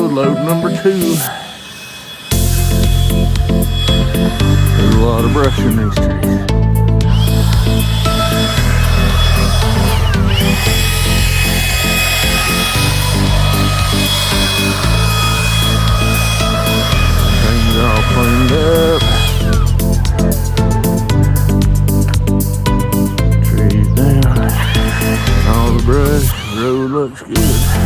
go, load number 2. There's a lot of brush in these trees. Things all cleaned up. Trees down. All the brush. The road looks good.